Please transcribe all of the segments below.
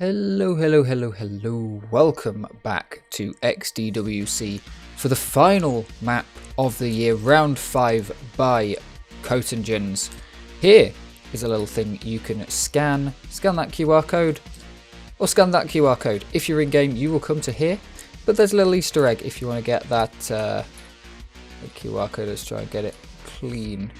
Hello. Welcome back to XDWC for the final map of the year, round 5 by Cotingens. Here is a little thing you can scan that QR code, or scan that QR code. If you're in game, you will come to here, but there's a little Easter egg if you want to get that the QR code. Let's try and get it clean.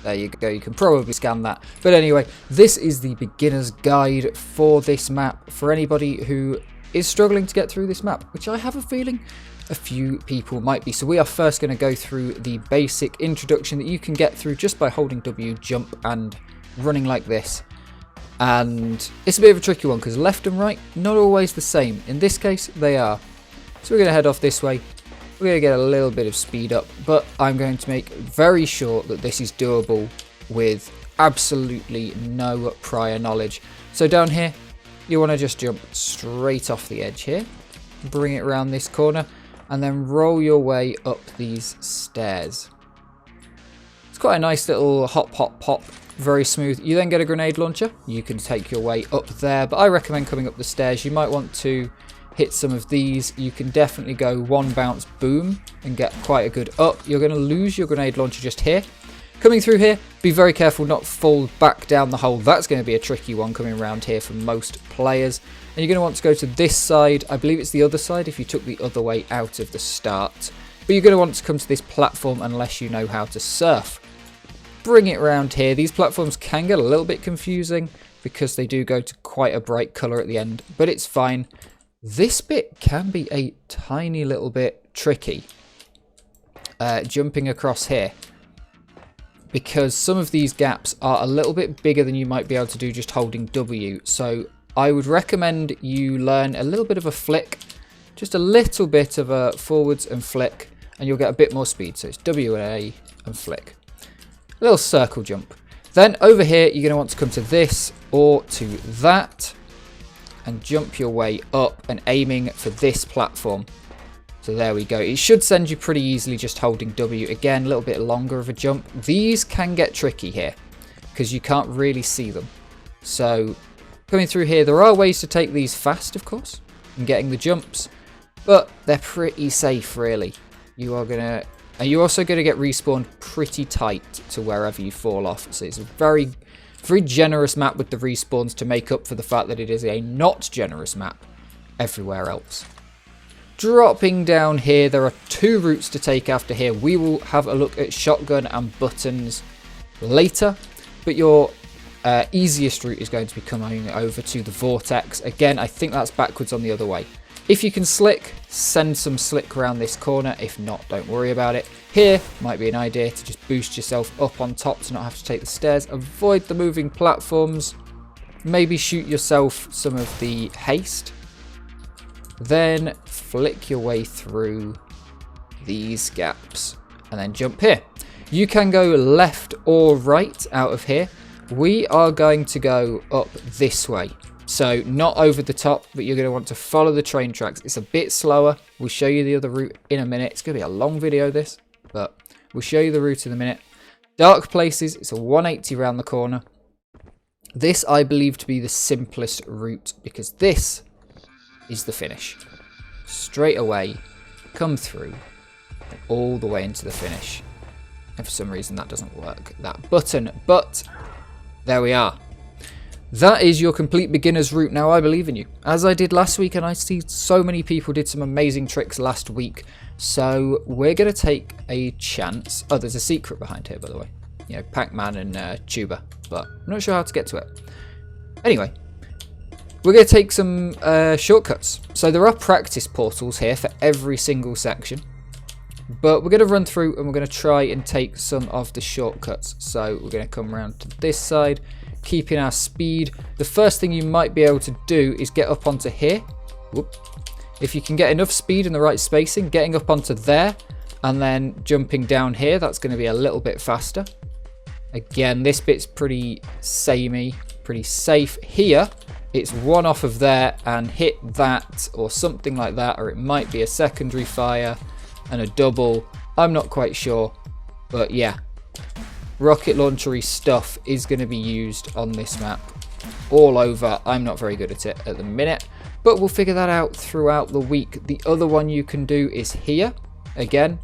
There you go, you can probably scan that. But anyway, this is the beginner's guide for this map, for anybody who is struggling to get through this map, which I have a feeling a few people might be. So we are first going to go through the basic introduction that you can get through just by holding W, jump, and running like this. And it's a bit of a tricky one, because left and right, not always the same. In this case, they are. So we're going to head off this way. We're going to get a little bit of speed up, but I'm going to make very sure that this is doable with absolutely no prior knowledge. So down here, you want to just jump straight off the edge here, bring it around this corner, and then roll your way up these stairs. It's quite a nice little hop, very smooth. You then get a grenade launcher. You can take your way up there, but I recommend coming up the stairs. You might want to hit some of these. You can definitely go one bounce boom and get quite a good up. You're going to lose your grenade launcher just here. Coming through here, be very careful not fall back down the hole. That's going to be a tricky one coming around here for most players. And you're going to want to go to this side. I believe it's the other side if you took the other way out of the start. But you're going to want to come to this platform unless you know how to surf. Bring it around here. These platforms can get a little bit confusing because they do go to quite a bright colour at the end, but it's fine. This bit can be a tiny little bit tricky, jumping across here, because some of these gaps are a little bit bigger than you might be able to do just holding W. So I would recommend you learn a little bit of a flick, just a little bit of a forwards and flick, and you'll get a bit more speed. So it's W and A and flick. A little circle jump. Then over here, you're going to want to come to this or to that, and jump your way up and aiming for this platform. So there we go. It should send you pretty easily just holding W. Again, a little bit longer of a jump. These can get tricky here because you can't really see them. So coming through here, there are ways to take these fast, of course, and getting the jumps, but they're pretty safe, really. You're also going to get respawned pretty tight to wherever you fall off. So it's a very generous map with the respawns to make up for the fact that it is a not generous map everywhere else. Dropping down here, there are two routes to take after here. We will have a look at shotgun and buttons later, but your easiest route is going to be coming over to the vortex. Again, I think that's backwards on the other way. If you can slick, send some slick around this corner. If not, don't worry about it. Here might be an idea to just boost yourself up on top to not have to take the stairs. Avoid the moving platforms. Maybe shoot yourself some of the haste. Then flick your way through these gaps and then jump here. You can go left or right out of here. We are going to go up this way. So not over the top, but you're going to want to follow the train tracks. It's a bit slower. We'll show you the other route in a minute. It's going to be a long video, this, but we'll show you the route in a minute. Dark places, it's a 180 around the corner. This I believe to be the simplest route because this is the finish. Straight away, come through, and all the way into the finish. And for some reason that doesn't work, that button, but there we are. That is your complete beginner's route. Now I believe in you, as I did last week, and I see so many people did some amazing tricks last week. So we're going to take a chance. Oh, there's a secret behind here, by the way. You know, Pac-Man and Tuba, but I'm not sure how to get to it. Anyway, we're going to take some shortcuts. So there are practice portals here for every single section, but we're going to run through and we're going to try and take some of the shortcuts. So we're going to come around to this side, keeping our speed. The first thing you might be able to do is get up onto here. Whoop. If you can get enough speed and the right spacing, getting up onto there and then jumping down here, that's going to be a little bit faster. Again, this bit's pretty samey, pretty safe. Here, it's one off of there and hit that or something like that, or it might be a secondary fire and a double. I'm not quite sure, but yeah. Rocket launchery stuff is going to be used on this map all over. I'm not very good at it at the minute, but we'll figure that out throughout the week. The other one you can do is here again.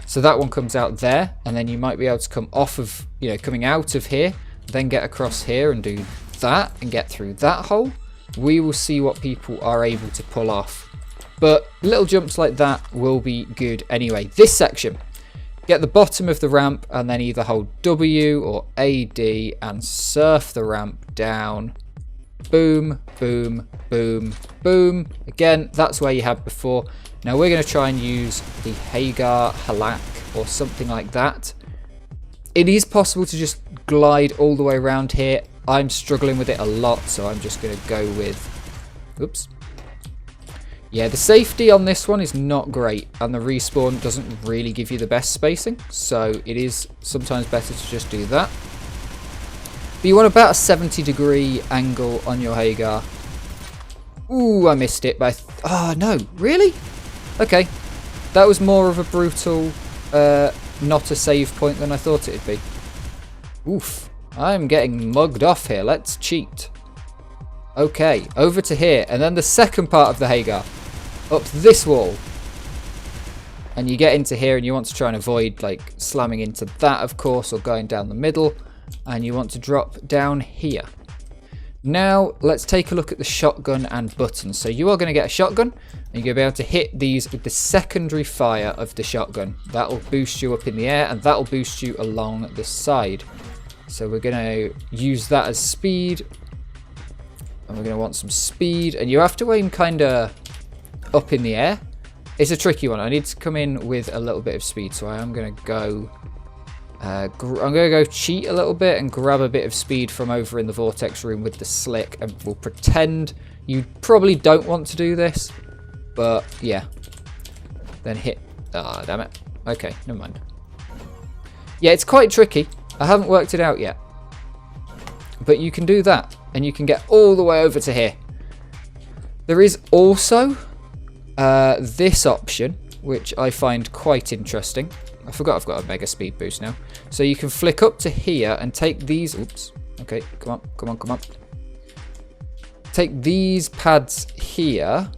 So that one comes out there, and then you might be able to come off of, coming out of here, then get across here and do that and get through that hole. We will see what people are able to pull off. But little jumps like that will be good anyway. This section, get the bottom of the ramp and then either hold W or AD and surf the ramp down. Boom, boom, boom, boom. Again, that's where you had before. Now we're going to try and use the Hagar Halak or something like that. It is possible to just glide all the way around here. I'm struggling with it a lot, so I'm just going to go with... Oops. Yeah, the safety on this one is not great, and the respawn doesn't really give you the best spacing, so it is sometimes better to just do that. But you want about a 70-degree angle on your Hagar. Ooh, I missed it, but oh no, really? Okay, that was more of a brutal, not a save point than I thought it'd be. Oof, I'm getting mugged off here. Let's cheat. Okay, over to here, and then the second part of the Hagar. Up this wall. And you get into here and you want to try and avoid like slamming into that, of course, or going down the middle. And you want to drop down here. Now, let's take a look at the shotgun and buttons. So you are going to get a shotgun, and you're going to be able to hit these with the secondary fire of the shotgun. That will boost you up in the air, and that will boost you along the side. So we're going to use that as speed. And we're going to want some speed, and you have to aim kind of up in the air. It's a tricky one. I need to come in with a little bit of speed, so I am going to go I'm going to go cheat a little bit and grab a bit of speed from over in the vortex room with the slick, and we'll pretend you probably don't want to do this, but yeah, then hit. Ah, damn it. Okay, never mind. Yeah, it's quite tricky. I haven't worked it out yet, but you can do that and you can get all the way over to here. There is also this option, which I find quite interesting. I forgot I've got a mega speed boost now. So you can flick up to here and take these. Oops. Okay, come on, come on, come on. Take these pads here,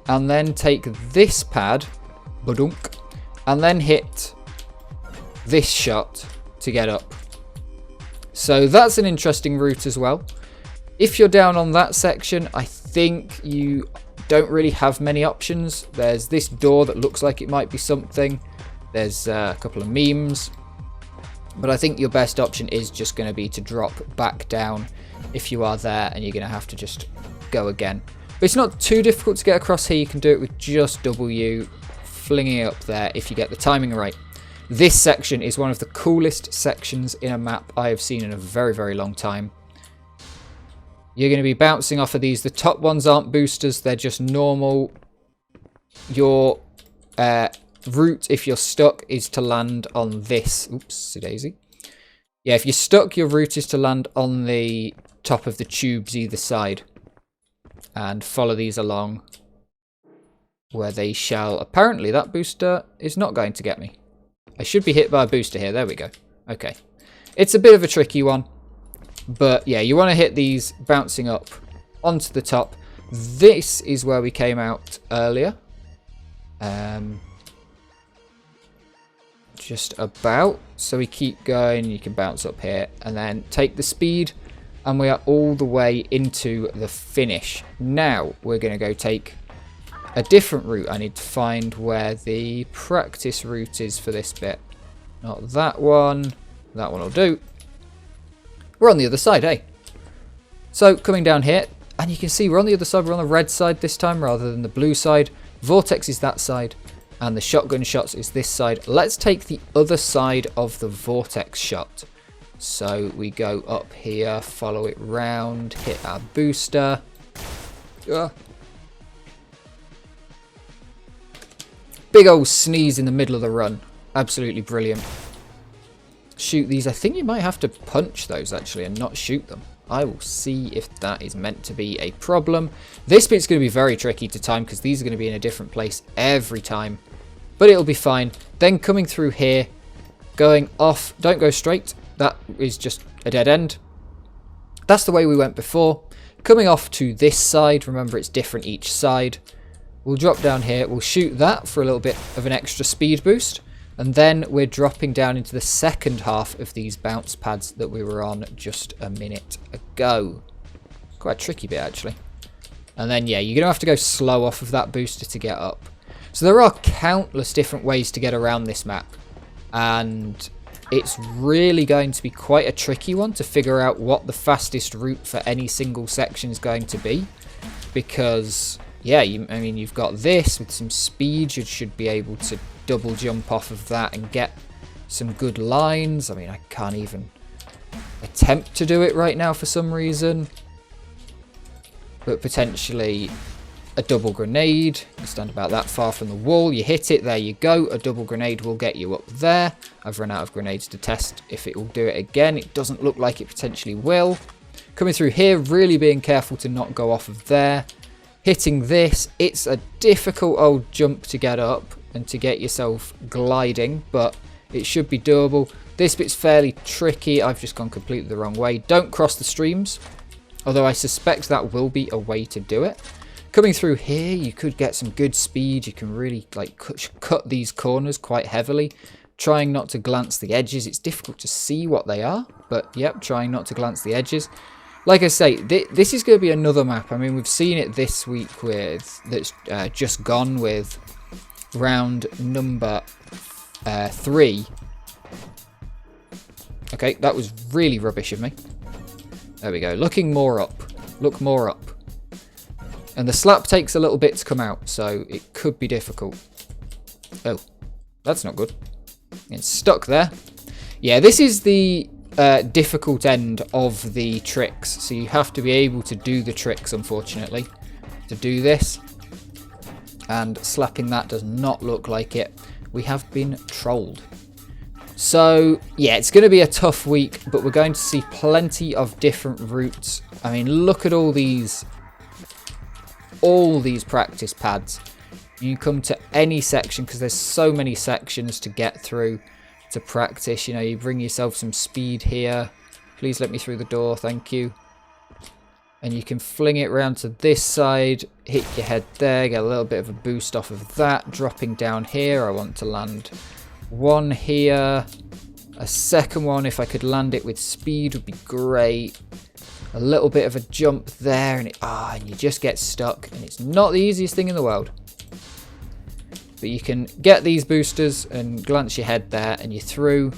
and then take this pad, badunk, and then hit this shot to get up. So that's an interesting route as well. If you're down on that section, I think you don't really have many options. There's this door that looks like it might be something. There's a couple of memes. But I think your best option is just going to be to drop back down if you are there, and you're going to have to just go again. But it's not too difficult to get across here. You can do it with just W, flinging it up there if you get the timing right. This section is one of the coolest sections in a map I have seen in a very, very long time. You're going to be bouncing off of these. The top ones aren't boosters. They're just normal. Your route, if you're stuck, is to land on this. Oops, daisy. Yeah, if you're stuck, your route is to land on the top of the tubes either side. And follow these along where they shall. Apparently, that booster is not going to get me. I should be hit by a booster here. There we go. Okay. It's a bit of a tricky one. But yeah, you want to hit these bouncing up onto the top. This is where we came out earlier. Just about. So we keep going. You can bounce up here and then take the speed. And we are all the way into the finish. Now we're going to go take a different route. I need to find where the practice route is for this bit. Not that one. That one will do. We're on the other side, eh? So, coming down here, and you can see we're on the other side. We're on the red side this time rather than the blue side. Vortex is that side, and the shotgun shots is this side. Let's take the other side of the vortex shot. So, we go up here, follow it round, hit our booster. Big old sneeze in the middle of the run. Absolutely brilliant. Shoot these. I think you might have to punch those actually and not shoot them. I will see if that is meant to be a problem. This bit's going to be very tricky to time because these are going to be in a different place every time. But it'll be fine. Then coming through here, going off. Don't go straight. That is just a dead end. that's the way we went before. Coming off to this side, remember it's different each side. We'll drop down here, we'll shoot that for a little bit of an extra speed boost. And then we're dropping down into the second half of these bounce pads that we were on just a minute ago. Quite a tricky bit, actually. And then, yeah, you're going to have to go slow off of that booster to get up. So there are countless different ways to get around this map. And it's really going to be quite a tricky one to figure out what the fastest route for any single section is going to be. Because, yeah, I mean, you've got this with some speed. You should be able to double jump off of that and get some good lines. I mean, I can't even attempt to do it right now for some reason. But potentially a double grenade. You stand about that far from the wall. You hit it. There you go. A double grenade will get you up there. I've run out of grenades to test if it will do it again. It doesn't look like it potentially will. Coming through here, really being careful to not go off of there. Hitting this. It's a difficult old jump to get up and to get yourself gliding, but it should be doable. This bit's fairly tricky. I've just gone completely the wrong way. Don't cross the streams, although I suspect that will be a way to do it. Coming through here, you could get some good speed. You can really like cut these corners quite heavily. Trying not to glance the edges. It's difficult to see what they are, but yep, trying not to glance the edges. Like I say, this is going to be another map. I mean, we've seen it this week with that's just gone with round number 3. Okay, that was really rubbish of me. There we go. Looking more up. Look more up. And the slap takes a little bit to come out, so it could be difficult. Oh, that's not good. It's stuck there. Yeah, this is the difficult end of the tricks, so you have to be able to do the tricks, unfortunately, to do this. And slapping that does not look like it. We have been trolled. So, yeah, it's going to be a tough week, but we're going to see plenty of different routes. I mean, look at all these practice pads. You can come to any section because there's so many sections to get through to practice. You know, you bring yourself some speed here. Please let me through the door, thank you. And you can fling it around to this side, hit your head there, get a little bit of a boost off of that. Dropping down here, I want to land one here. A second one, if I could land it with speed, would be great. A little bit of a jump there, and and you just get stuck. And it's not the easiest thing in the world. But you can get these boosters and glance your head there, and you're through.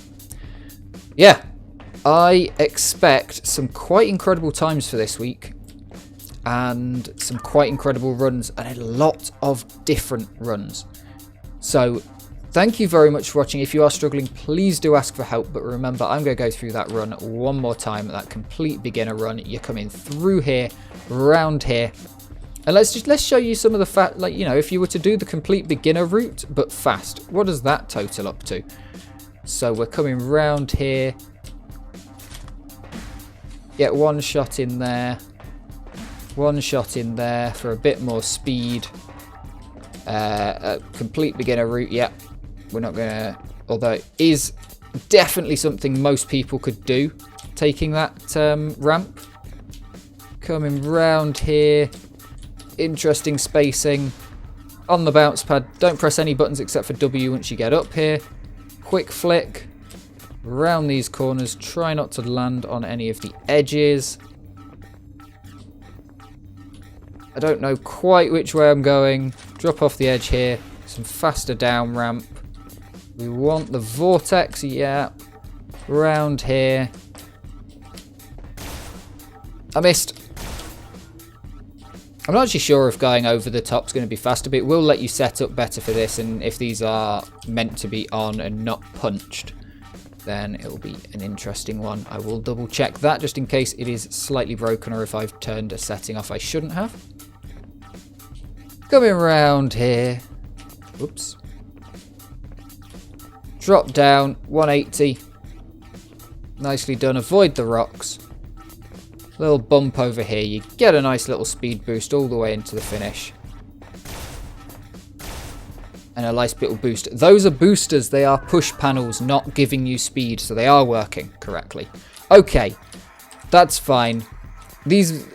Yeah. I expect some quite incredible times for this week and some quite incredible runs and a lot of different runs. So thank you very much for watching. If you are struggling, please do ask for help. But remember, I'm going to go through that run one more time, that complete beginner run. You're coming through here, round here. And let's show you some of the like, you know, if you were to do the complete beginner route, but fast, what does that total up to? So we're coming round here. Get one shot in there. One shot in there for a bit more speed. A complete beginner route, yeah. We're not going to... Although it is definitely something most people could do, taking that ramp. Coming round here. Interesting spacing. On the bounce pad. Don't press any buttons except for W once you get up here. Quick flick. Around these corners, try not to land on any of the edges. I don't know quite which way I'm going. Drop off the edge here. Some faster down ramp. We want the vortex, yeah. Around here. I missed. I'm not actually sure if going over the top is going to be faster, but it will let you set up better for this, and if these are meant to be on and not punched, then it'll be an interesting one. I will double check that just in case it is slightly broken or if I've turned a setting off I shouldn't have. Coming around here. Oops. Drop down, 180. Nicely done. Avoid the rocks. Little bump over here. You get a nice little speed boost all the way into the finish. And a nice little boost. Those are boosters. They are push panels, not giving you speed. So they are working correctly. Okay. That's fine.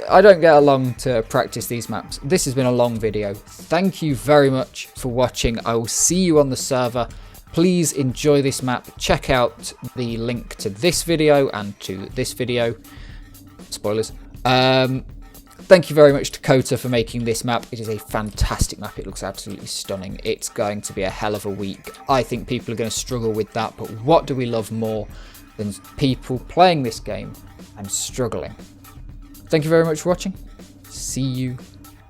I don't get along to practice these maps. This has been a long video. Thank you very much for watching. I will see you on the server. Please enjoy this map. Check out the link to this video and to this video. Spoilers. Thank you very much to Kota for making this map. It is a fantastic map. It looks absolutely stunning. It's going to be a hell of a week. I think people are going to struggle with that, but what do we love more than people playing this game and struggling? Thank you very much for watching. See you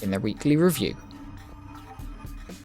in the weekly review.